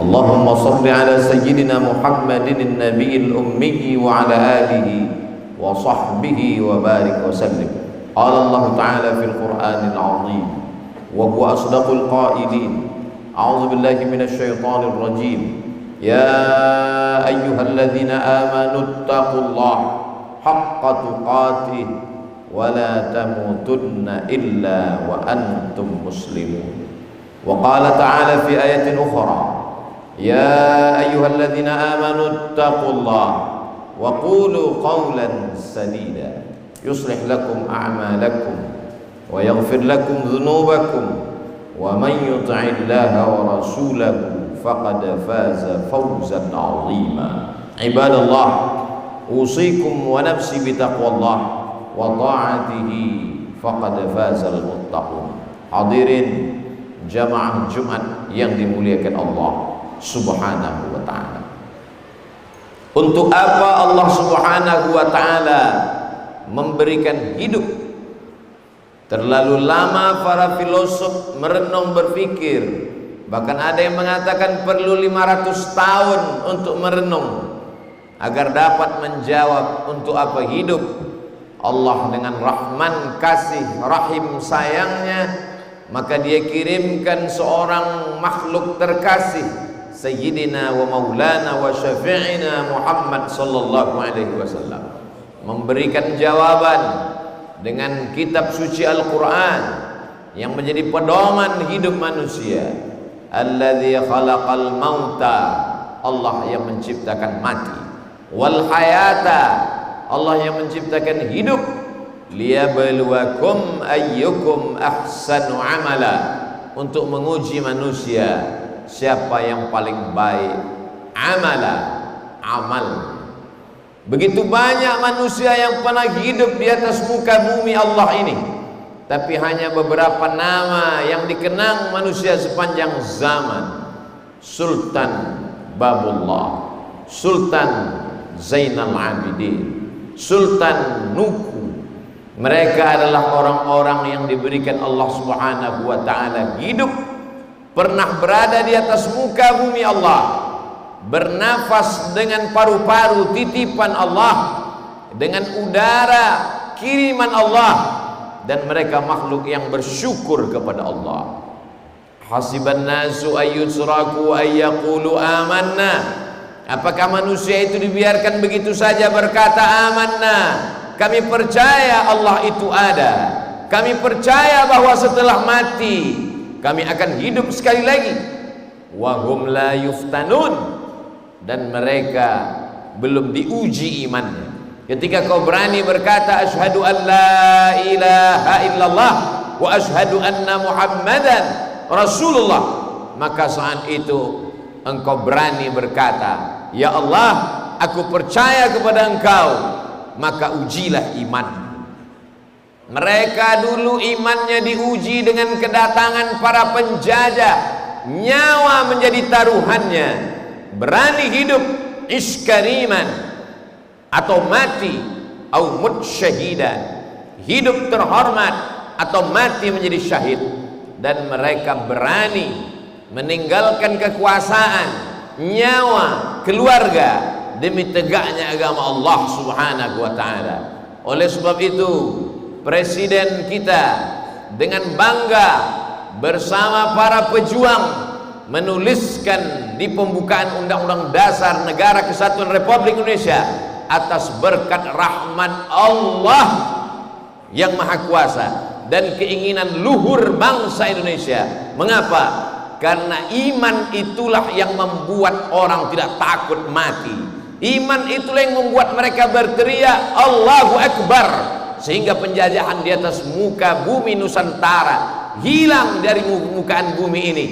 اللهم صل على سيدنا محمد النبي الأمي وعلى آله وصحبه وبارك وسلم. قال الله تعالى في القرآن العظيم وهو أصدق القائلين: أعوذ بالله من الشيطان الرجيم. يا أيها الذين آمنوا اتقوا الله حق تقاته ولا تموتن إلا وأنتم مسلمون. وقال تعالى في آية أخرى: يا أيها الذين آمنوا اتقوا الله وقولوا قولا سديدا يصلح لكم أعمالكم ويغفر لكم ذنوبكم ومن يطع الله ورسوله فقد فاز فوزا عظيما. عباد الله، أوصيكم ونفسي بتقوى الله وطاعته فقد فاز المتقون. Hadirin jamaah Jumat yang dimuliakan Allah Subhanahu wa ta'ala. Untuk apa Allah Subhanahu wa ta'ala memberikan hidup? Terlalu lama para filosof merenung berpikir, bahkan ada yang mengatakan perlu 500 tahun untuk merenung agar dapat menjawab untuk apa hidup. Allah dengan rahman, kasih, rahim, sayangnya, maka dia kirimkan seorang makhluk terkasih, Sayyidina wa Maulana wa Syafi'ina Muhammad sallallahu alaihi wasallam, memberikan jawaban dengan kitab suci Al-Quran yang menjadi pedoman hidup manusia. Alladzi khalaqal mauta, Allah yang menciptakan mati, wal hayata, Allah yang menciptakan hidup, liyabluwakum ayyukum ahsanu amala, untuk menguji manusia siapa yang paling baik amal. Begitu banyak manusia yang pernah hidup di atas muka bumi Allah ini, tapi hanya beberapa nama yang dikenang manusia sepanjang zaman: Sultan Babullah, Sultan Zainal Abidin, Sultan Nuku. Mereka adalah orang-orang yang diberikan Allah Subhanahu wa ta'ala hidup, pernah berada di atas muka bumi Allah, bernafas dengan paru-paru titipan Allah, dengan udara kiriman Allah, dan mereka makhluk yang bersyukur kepada Allah. Hasiban nasu ayyusraku ayyaqulu amanna. Apakah manusia itu dibiarkan begitu saja berkata amanna, kami percaya Allah itu ada, kami percaya bahwa setelah mati kami akan hidup sekali lagi. Wahum la yuftanun, dan mereka belum diuji imannya. Ketika kau berani berkata asyhadu an la ilaha illallah wa asyhadu anna muhammadan rasulullah, maka saat itu engkau berani berkata, ya Allah, aku percaya kepada engkau, maka ujilah iman. Mereka dulu imannya diuji dengan kedatangan para penjajah, nyawa menjadi taruhannya, berani hidup iskariman atau mati, au mut syahidan, hidup terhormat atau mati menjadi syahid. Dan mereka berani meninggalkan kekuasaan, nyawa, keluarga demi tegaknya agama Allah Subhanahu wa ta'ala. Oleh sebab itu, presiden kita dengan bangga bersama para pejuang menuliskan di pembukaan Undang-Undang Dasar Negara Kesatuan Republik Indonesia, atas berkat rahmat Allah yang Maha Kuasa dan keinginan luhur bangsa Indonesia. Mengapa? Karena iman itulah yang membuat orang tidak takut mati. Iman itulah yang membuat mereka berteriak Allahu Akbar, sehingga penjajahan di atas muka bumi Nusantara hilang dari mukaan bumi ini,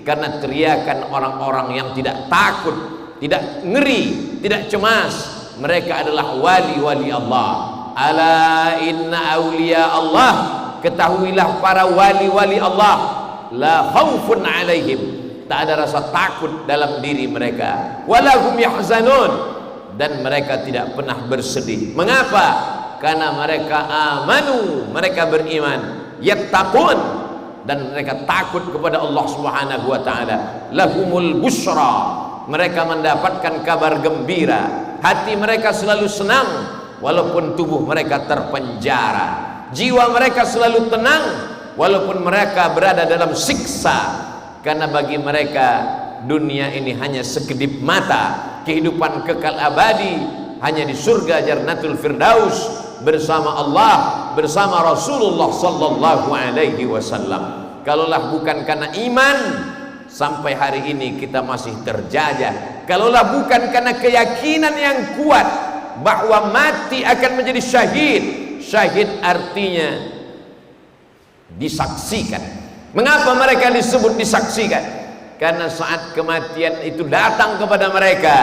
karena teriakan orang-orang yang tidak takut, tidak ngeri, tidak cemas. Mereka adalah wali-wali Allah. Ala inna awliya Allah, ketahuilah para wali-wali Allah, la khaufun alaihim, tak ada rasa takut dalam diri mereka, walahum yahzanun, dan mereka tidak pernah bersedih. Mengapa? Karena mereka amanu, mereka beriman, yattaqun, dan mereka takut kepada Allah Subhanahu wa taala. Lahumul busra, mereka mendapatkan kabar gembira. Hati mereka selalu senang walaupun tubuh mereka terpenjara. Jiwa mereka selalu tenang walaupun mereka berada dalam siksa, karena bagi mereka dunia ini hanya sekedip mata. Kehidupan kekal abadi hanya di surga Jannatul Firdaus bersama Allah, bersama Rasulullah sallallahu alaihi wasallam. Kalaulah bukan karena iman, sampai hari ini kita masih terjajah. Kalaulah bukan karena keyakinan yang kuat bahwa mati akan menjadi syahid. Syahid artinya disaksikan. Mengapa mereka disebut disaksikan? Karena saat kematian itu datang kepada mereka,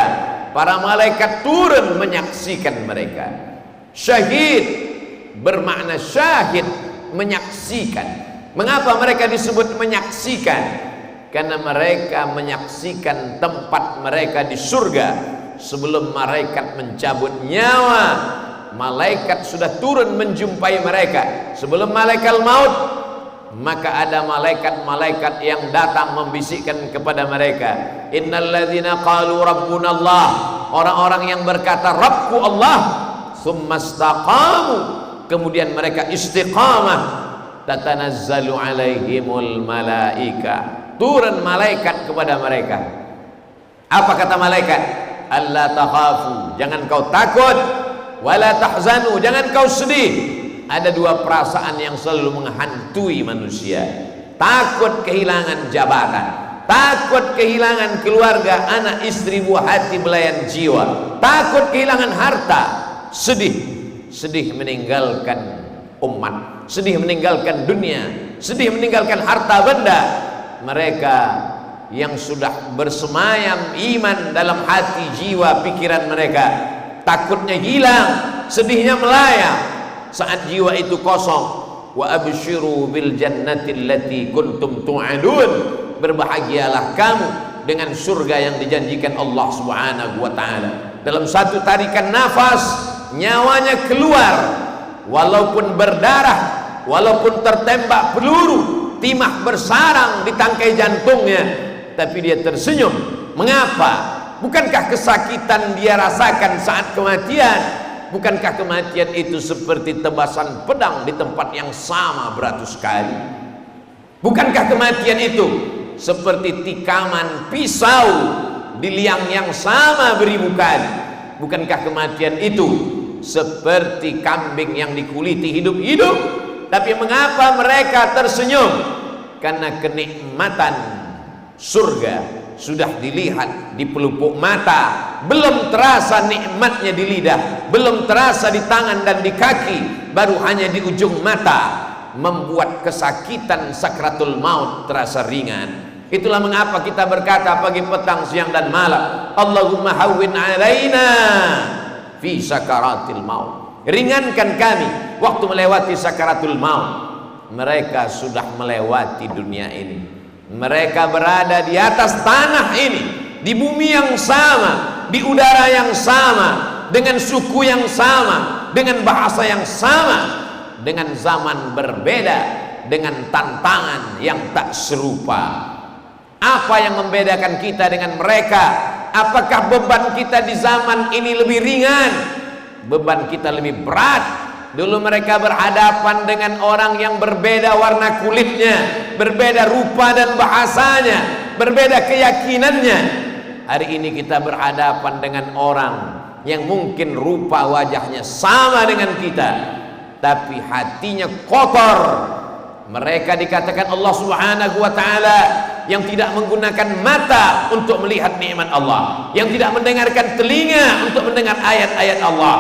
para malaikat turun menyaksikan mereka. Syahid bermakna syahid, menyaksikan. Mengapa mereka disebut menyaksikan? Karena mereka menyaksikan tempat mereka di surga sebelum malaikat mencabut nyawa. Malaikat sudah turun menjumpai mereka sebelum malaikat maut. Maka ada malaikat-malaikat yang datang membisikkan kepada mereka, innal ladzina qalu rabbuna Allah, orang-orang yang berkata Rabbku Allah, tsumma istaqamu, kemudian mereka istiqamah, tatanazzalu alaihimul malaika, turun malaikat kepada mereka. Apa kata malaikat? Alla takhafu, jangan kau takut, wala tahzanu, jangan kau sedih. Ada dua perasaan yang selalu menghantui manusia: takut kehilangan jabatan, takut kehilangan keluarga, anak, istri, buah hati, belayan jiwa, takut kehilangan harta, sedih meninggalkan umat, sedih meninggalkan dunia, sedih meninggalkan harta benda. Mereka yang sudah bersemayam iman dalam hati, jiwa, pikiran mereka, takutnya hilang, sedihnya melayang saat jiwa itu kosong. Wa absyiru bil jannati allati kuntum tu'adun, berbahagialah kamu dengan surga yang dijanjikan Allah Subhanahu wa taala. Dalam satu tarikan nafas nyawanya keluar, walaupun berdarah, walaupun tertembak peluru, timah bersarang di tangkai jantungnya, tapi dia tersenyum. Mengapa? Bukankah kesakitan dia rasakan saat kematian? Bukankah kematian itu seperti tebasan pedang di tempat yang sama beratus kali? Bukankah kematian itu seperti tikaman pisau di liang yang sama beribu kali? Bukankah kematian itu seperti kambing yang dikuliti hidup-hidup? Tapi mengapa mereka tersenyum? Karena kenikmatan surga sudah dilihat di pelupuk mata, belum terasa nikmatnya di lidah, belum terasa di tangan dan di kaki, baru hanya di ujung mata, membuat kesakitan sakratul maut terasa ringan. Itulah mengapa kita berkata pagi, petang, siang dan malam, Allahumma hawwin alaina fi sakaratil maut, ringankan kami waktu melewati sakaratul maut. Mereka sudah melewati dunia ini, mereka berada di atas tanah ini, di bumi yang sama, di udara yang sama, dengan suku yang sama, dengan bahasa yang sama, dengan zaman berbeda, dengan tantangan yang tak serupa. Apa yang membedakan kita dengan mereka? Apakah beban kita di zaman ini lebih ringan? Beban kita lebih berat. Dulu mereka berhadapan dengan orang yang berbeda warna kulitnya, berbeda rupa dan bahasanya, berbeda keyakinannya. Hari ini kita berhadapan dengan orang yang mungkin rupa wajahnya sama dengan kita, tapi hatinya kotor. Mereka dikatakan Allah Subhanahu wa taala yang tidak menggunakan mata untuk melihat nikmat Allah, yang tidak mendengarkan telinga untuk mendengar ayat-ayat Allah,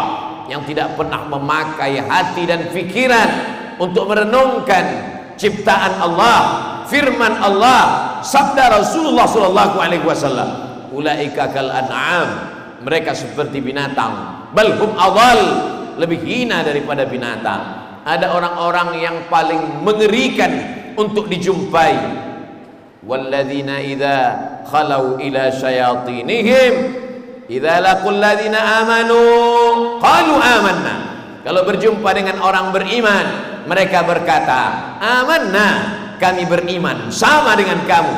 yang tidak pernah memakai hati dan pikiran untuk merenungkan ciptaan Allah, firman Allah, sabda Rasulullah sallallahu alaihi wasallam. Ulaika kal an'am, mereka seperti binatang, bal hum adall, lebih hina daripada binatang. Ada orang-orang yang paling mengerikan untuk dijumpai. Walladzina idza khalau ila syayatinihim idza laqul ladzina amanu qalu amanna. Kalau berjumpa dengan orang beriman, mereka berkata amanna, kami beriman sama dengan kamu.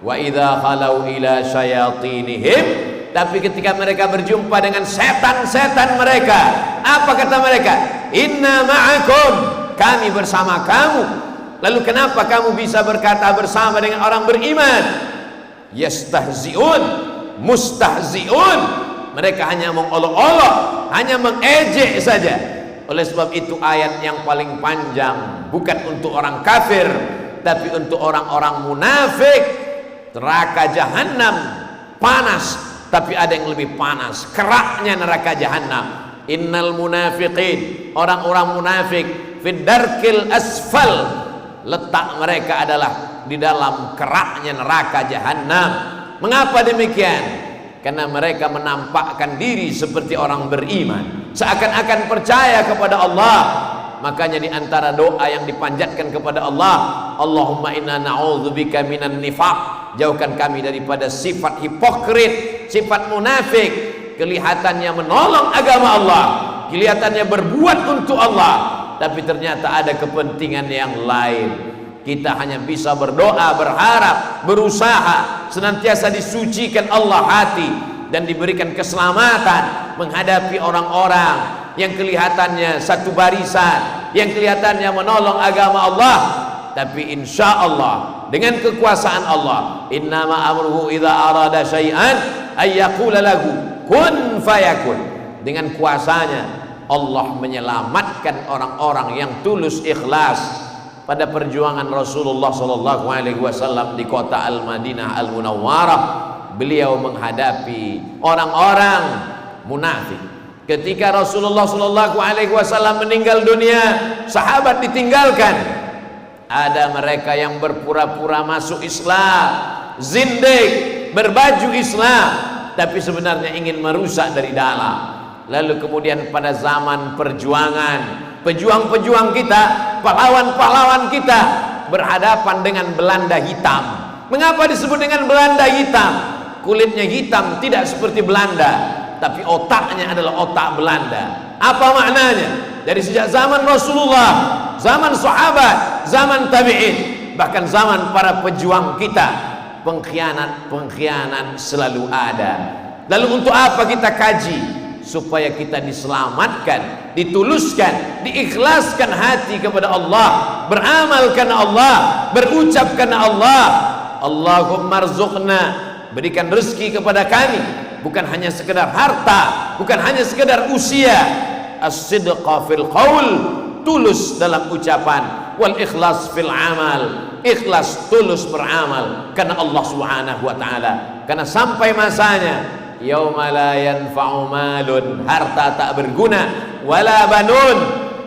Wa idza khalau ila syayatinihim, tapi ketika mereka berjumpa dengan setan-setan mereka, apa kata mereka? Inna ma'akum, kami bersama kamu. Lalu kenapa kamu bisa berkata bersama dengan orang beriman? Yastahzi'un, mustahzi'un, mereka hanya mengolok-olok, hanya mengejek saja. Oleh sebab itu ayat yang paling panjang bukan untuk orang kafir, tapi untuk orang-orang munafik. Neraka jahanam panas, tapi ada yang lebih panas, keraknya neraka jahanam. Innal munafiqin, orang-orang munafik, fid darkil asfal, letak mereka adalah di dalam keraknya neraka jahanam. Mengapa demikian? Karena mereka menampakkan diri seperti orang beriman, seakan-akan percaya kepada Allah. Makanya di antara doa yang dipanjatkan kepada Allah, Allahumma inna na'udzubika minan nifaq, jauhkan kami daripada sifat hipokrit, sifat munafik, kelihatannya menolong agama Allah, kelihatannya berbuat untuk Allah, tapi ternyata ada kepentingan yang lain. Kita hanya bisa berdoa, berharap, berusaha senantiasa disucikan Allah hati dan diberikan keselamatan menghadapi orang-orang yang kelihatannya satu barisan, yang kelihatannya menolong agama Allah, tapi insya Allah dengan kekuasaan Allah, innama amruhu idza arada syai'an ayyaqula lahu kun fayakun. Dengan kuasanya Allah menyelamatkan orang-orang yang tulus ikhlas. Pada perjuangan Rasulullah sallallahu alaihi wasallam di kota Al-Madinah Al-Munawwarah, beliau menghadapi orang-orang munafik. Ketika Rasulullah sallallahu alaihi wasallam meninggal dunia, sahabat ditinggalkan. Ada mereka yang berpura-pura masuk Islam, zindik, berbaju Islam, tapi sebenarnya ingin merusak dari dalam. Lalu kemudian pada zaman perjuangan, pejuang-pejuang kita, pahlawan-pahlawan kita berhadapan dengan Belanda hitam. Mengapa disebut dengan Belanda hitam? Kulitnya hitam tidak seperti Belanda, tapi otaknya adalah otak Belanda. Apa maknanya? Dari sejak zaman Rasulullah, zaman sahabat, zaman tabi'in, bahkan zaman para pejuang kita, pengkhianat selalu ada. Lalu untuk apa kita kaji? Supaya kita diselamatkan, dituluskan, diikhlaskan hati kepada Allah, beramal karena Allah, berucap karena Allah. Allahumma rzuqna, berikan rezeki kepada kami, bukan hanya sekedar harta, bukan hanya sekedar usia. As-sidqa fil qaul, tulus dalam ucapan, wal ikhlas fil amal, ikhlas tulus beramal karena Allah Subhanahu wa taala. Karena sampai masanya yauma la yanfa'u malun, harta tak berguna, wala banun,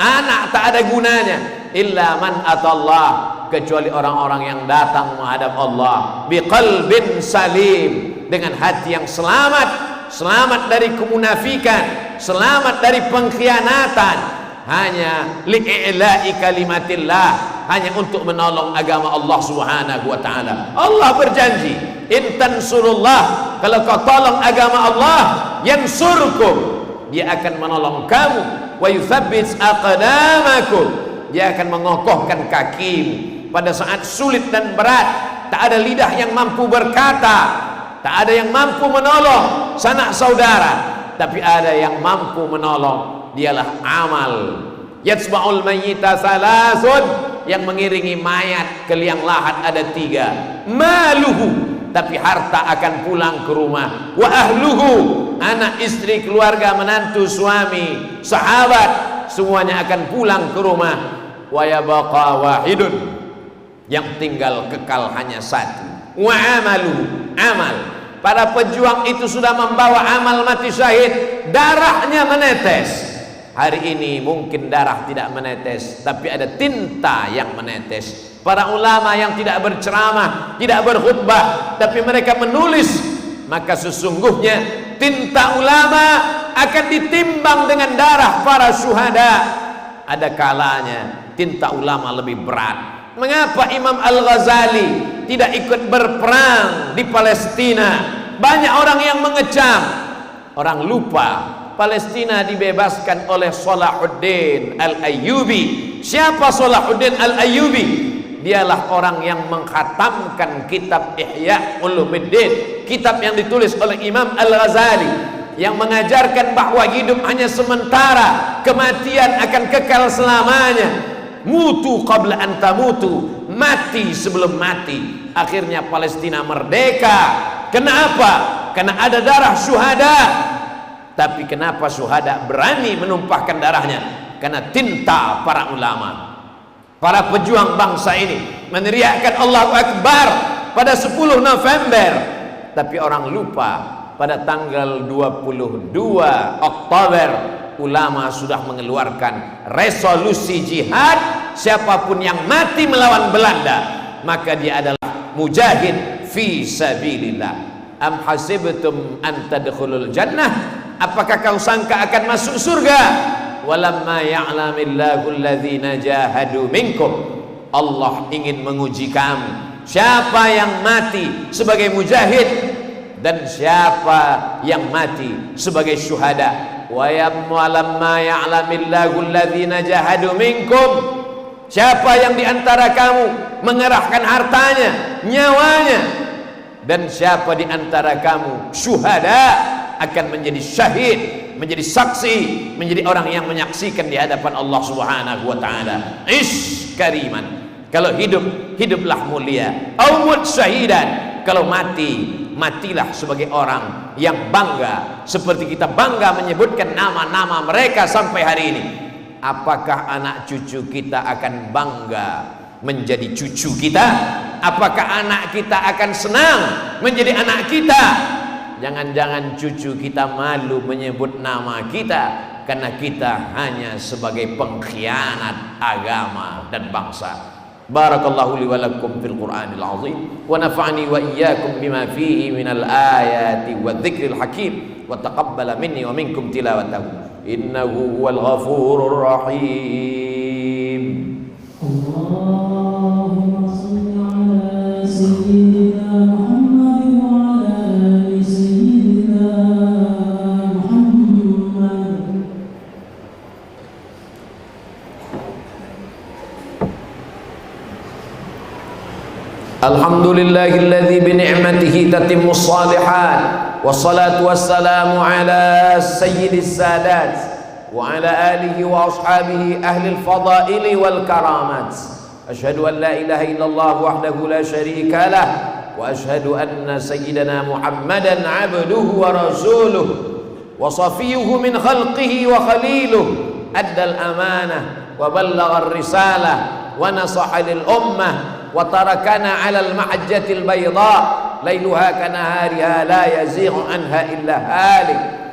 anak tak ada gunanya, illa man atallah, kecuali orang-orang yang datang menghadap Allah biqalbin salim, dengan hati yang selamat, selamat dari kemunafikan, selamat dari pengkhianatan, hanya li'i'la'i kalimatillah, hanya untuk menolong agama Allah Subhanahu wa taala. Allah berjanji, in tansurullah, kalau kau tolong agama Allah, yansurkum, dia akan menolong kamu, wa yuthabbit aqdamakum, dia akan mengokohkan kakimu pada saat sulit dan berat. Tak ada lidah yang mampu berkata, tak ada yang mampu menolong sanak saudara, tapi ada yang mampu menolong, dialah amal. Yatsba'ul mayyita thalathun, yang mengiringi mayat ke liang lahat ada 3. Maluhu, tapi harta akan pulang ke rumah. Wa ahluhu, anak, istri, keluarga, menantu, suami, sahabat, semuanya akan pulang ke rumah. Wa yabqa wahidun, yang tinggal kekal hanya satu. Wa amaluhu, amal. Para pejuang itu sudah membawa amal mati syahid, darahnya menetes. Hari ini mungkin darah tidak menetes, tapi ada tinta yang menetes. Para ulama yang tidak berceramah, tidak berkhutbah, tapi mereka menulis, maka sesungguhnya tinta ulama akan ditimbang dengan darah para syuhada. Ada kalanya tinta ulama lebih berat. Mengapa Imam Al-Ghazali tidak ikut berperang di Palestina? Banyak orang yang mengecam, orang lupa Palestina dibebaskan oleh Salahuddin Al-Ayyubi. Siapa Salahuddin Al-Ayyubi? dialah orang yang mengkhatamkan kitab Ihya Ulumuddin, kitab yang ditulis oleh Imam Al-Ghazali, yang mengajarkan bahwa hidup hanya sementara, kematian akan kekal selamanya. Mutu qabla an tamutu, mati sebelum mati. Akhirnya Palestina merdeka. Kenapa? Karena ada darah syuhada. Tapi kenapa syuhada berani menumpahkan darahnya? Karena tinta para ulama, para pejuang bangsa ini meneriakkan Allahu Akbar pada 10 November. Tapi orang lupa pada tanggal 22 Oktober ulama sudah mengeluarkan resolusi jihad. Siapapun yang mati melawan Belanda, maka dia adalah mujahid fi sabilillah. Am hasibtum an tadkhulul jannah, apakah kau sangka akan masuk surga? Walamma ya'lamillahu alladhina jahadu minkum, Allah ingin menguji kamu, siapa yang mati sebagai mujahid dan siapa yang mati sebagai syuhada. Walamma ya'lamillahu alladhina jahadu minkum, siapa yang diantara kamu mengerahkan hartanya, nyawanya, dan siapa diantara kamu syuhada akan menjadi syahid, menjadi saksi, menjadi orang yang menyaksikan di hadapan Allah Subhanahu wa taala. Ish kariman, kalau hidup, hiduplah mulia. Au mut syahidan, kalau mati, matilah sebagai orang yang bangga, seperti kita bangga menyebutkan nama-nama mereka sampai hari ini. Apakah anak cucu kita akan bangga menjadi cucu kita? Apakah anak kita akan senang menjadi anak kita? Jangan-jangan cucu kita malu menyebut nama kita karena kita hanya sebagai pengkhianat agama dan bangsa. Barakallahu li wa lakum fil Qur'anil azim wa nafa'ani wa iyyakum bima fihi minal ayati wadh-dhikril hakim wa taqabbala minni wa minkum tilawatahu innahu huwal ghafurur rahim. Allahumma shalli ala sayyidina Muhammad wa ala ali sayyidina Muhammad. Alhamdulillahilladzi bi ni'matihi tatimmus shalihat wassalatu wassalamu ala sayyidis sadat wa ala alihi wa ashabihi ahlil fadaili wal karamat. Asyhadu an la ilaha illallah wahdahu la syarika lah wa asyhadu anna sayyidana Muhammadan abduhu wa rasuluh wa safiyuhu min khalqihi wa khaliluh, addal amanah wa ballagha ar-risalah wa nasaha lil ummah wa tarakana 'alal mahajjatil bayda lailuha kanahariha la yazighu anha illa halik.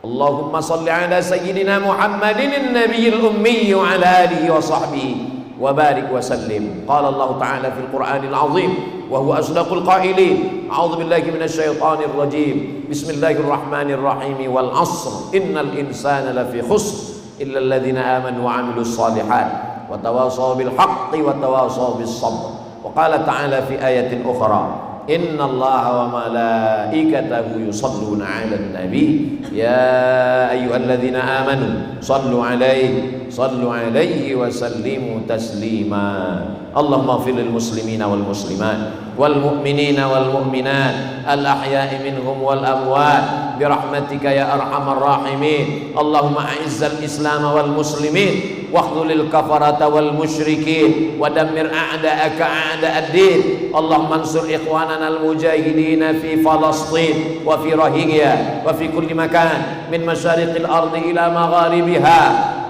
Allahumma salli ala sayyidina Muhammadin an-nabiyil ummi wa ala alihi wa sahbihi wa barik wa sallim. Qala Allah ta'ala fil Qur'anil azim wa huwa asdaqul qailin. A'udzu billahi minasy syaithanir rajim. Bismillahirrahmanirrahim. Wal 'ashr innal insana lafi khusr illa alladhina amanu wa 'amilus shalihat wa tawasaw bil haqqi wa tawasaw bis sabr. Wa qala ta'ala fi ayatin ukhra inna allaha wa malaikatahu yusalluna 'alan nabi ya ayyuhalladzina amanu sallu 'alaihi wa sallimu taslima. Allahumma ighfir lil muslimina wal muslimat wal mu'minina wal mu'minat al ahya'i minhum wal amwat bi rahmatika ya arhamar rahimin. Allahumma a'izzal islam wal muslimin واخذل الكفرة والمشركين ودمر أعداءك أعداء الدين. اللهم انصر إخواننا المجاهدين في فلسطين وفي روهينيا وفي كل مكان من مشارق الأرض إلى مغاربها.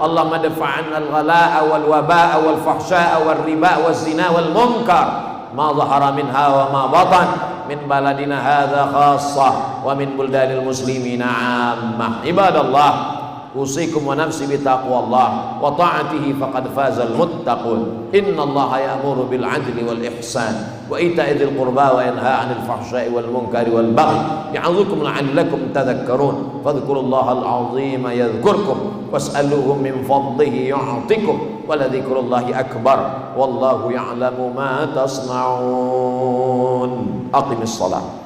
اللهم ادفع عنا الغلاء والوباء والفحشاء والربا والزنا والمنكر ما ظهر منها وما بطن من بلدنا هذا خاصة ومن بلدان المسلمين عامة. عباد الله أوصيكم ونفسي بتقوى الله وطاعته فقد فاز المتقون. إن الله يأمر بالعدل والإحسان وإيتاء ذي القربى وينهى عن الفحشاء والمنكر والبغي يعظكم لعلكم تذكرون. فاذكروا الله العظيم يذكركم واسألوه من فضله يعطكم ولذكر الله أكبر والله يعلم ما تصنعون. أقم الصلاة.